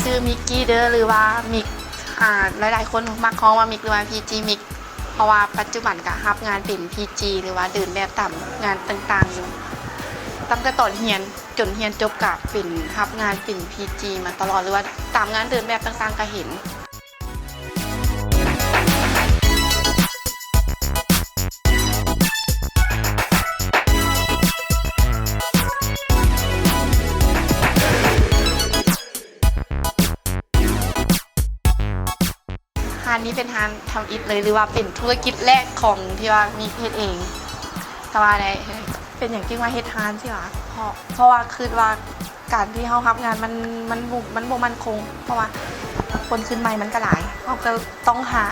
ชื่อมิกกี้เด้อหรือว่ามิกหลายๆคนมักคล้องว่ามิกหรือว่าพีจีมิกเพราะว่าปัจจุบันก็รับงานเป็นพีจีหรือว่าเดินแบบตามงานต่างๆอยู่ตั้งแต่ตอนเรียนจนเรียนจบก็เป็นรับงานเป็นพีจีมาตลอดหรือว่าตามงานเดินแบบต่างๆก็เห็นร้านนี้เป็นร้านทำอิฐเลยหรือว่าเป็นธุรกิจแรกของที่ว่ามีเฮ็ดเองแต่ว่าได้เป็นอย่างที่ว่าเฮ็ดร้านใช่ไหมเพราะว่าคือว่าการที่เขารับงานมันบ่มั่นคงเพราะว่าคนขึ้นใหม่มันก็หลายเขาก็ต้องหา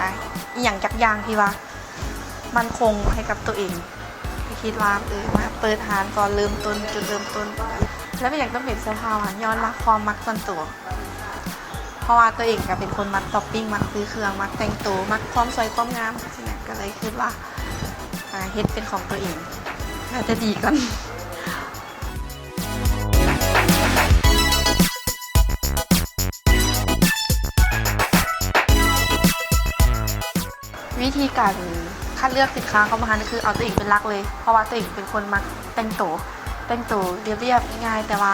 อย่างจักอย่างที่ว่ามั่นคงให้กับตัวเองคิดว่ามาเปิดร้านก่อนเริ่มต้นจุดเริ่มต้นแล้วเป็นอย่างต้องเป็นเสื้อผ้าย้อนรักความมักส่วนตัวเพราะว่าตัวเองก็เป็นคนมักช้อปปิ้งมักซื้อเครื่องมักแต่งตัวมักความสวยความงามใช่ไหมก็เลยคิดว่าเฮ็ดเป็นของตัวเองน่าจะดีก่อนวิธีการคัดเลือกสินค้าเข้ามาคือเอาตัวเองเป็นหลักเลยเพราะว่าตัวเองเป็นคนมักแต่งตัวเรียบๆง่ายๆแต่ว่า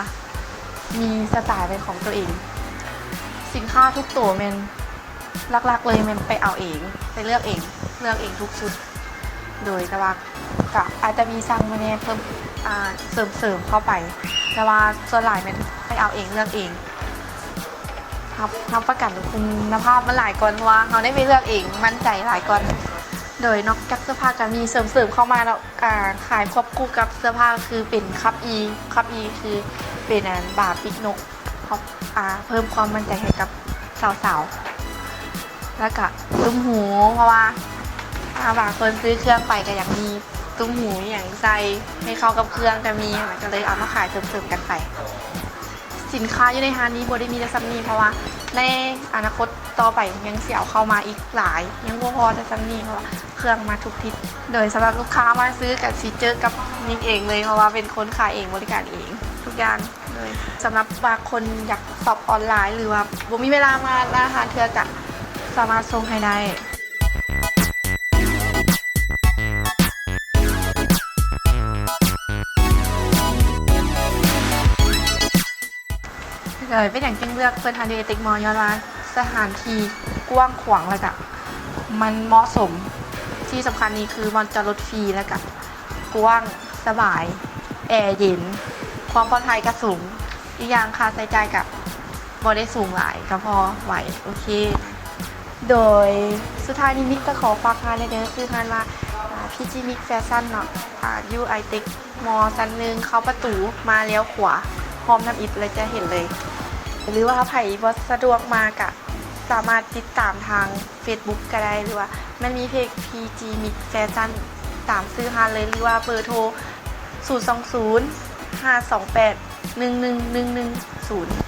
มีสไตล์เป็นของตัวเองสินค้าทุกตัวมันหลักๆเลยมันไปเอาเองไปเลือกเองทุกชุดโดยแต่ว่าก็อาจจะมีสั่งมาเนี่ยเพิ่มเสริมเข้าไปแต่ว่าส่วนหลายมันไปเอาเองเลือกเองทำประกันคุณภาพมันหลายก่อนเพราะว่าเขาได้ไปเลือกเองมั่นใจหลายก่อนโดยนอกจากเสื้อผ้าก็มีเสริมเข้ามาแล้วขายควบคู่กับเสื้อผ้าคือเป็นคัพอีคือเป็นบาปิกนกเพิ่มความมั่นใจให้กับสาวๆแล้วก็ตุ้มหูเพราะว่าบางคนซื้อเครื่องไปก็อยากมีตุ้มหูอย่างใส่ให้เข้ากับเครื่องก็มีก็เลยเอามาขายเสริมกันไปสินค้าอยู่ในร้านนี้บ่ได้มีแต่ซ้ำนี้เพราะว่าในอนาคตต่อไปยังเสี่ยวเข้ามาอีกหลายยังบ่พอแต่ซ้ำนี้เพราะว่าเครื่องมาทุกทิศโดยสำหรับลูกค้ามาซื้อกับฟีเจอร์กับนิกเองเลยเพราะว่าเป็นคนขายเองบริการเองทุกอย่างเลยสำหรับบางคนอยากสอบออนไลน์หรือว่าบ่มีเวลามาร้านอาหารเทื่อก็สามารถส่งให้ได้เลยเป็นอย่างจึงเลือกเพื่อนทันเดติกมอย้อนว่าสถานที่กว้างขวางแล้วก็มันเหมาะสมที่สำคัญนี้คือมันจะลดฟรีแล้วก็กว้างสบายแอร์เย็นความปลอดภัยก็สูงอีกอย่างค่าใช้จ่ายกับ่ได้สูงหลายก็พอไหวโอเคโดยสุดท้ายนี้มิกก็ขอฝากงานในเดือนคืองานว่าพีจีมิกแฟชั่นเนาะยูไอเทคมอชั้นหนึ่งเข้าประตูมาเลี้ยวขวาพร้อมน้ำอิฐเลยจะเห็นเลยหรือว่าไผ่บอสะดวกมากอะสามารถติดตามทาง Facebook ก็ได้หรือว่ามันมีเพจ PG Mix Fashion ตามซื้อฮานเลยหรือว่าเบอร์โทร020 528 1110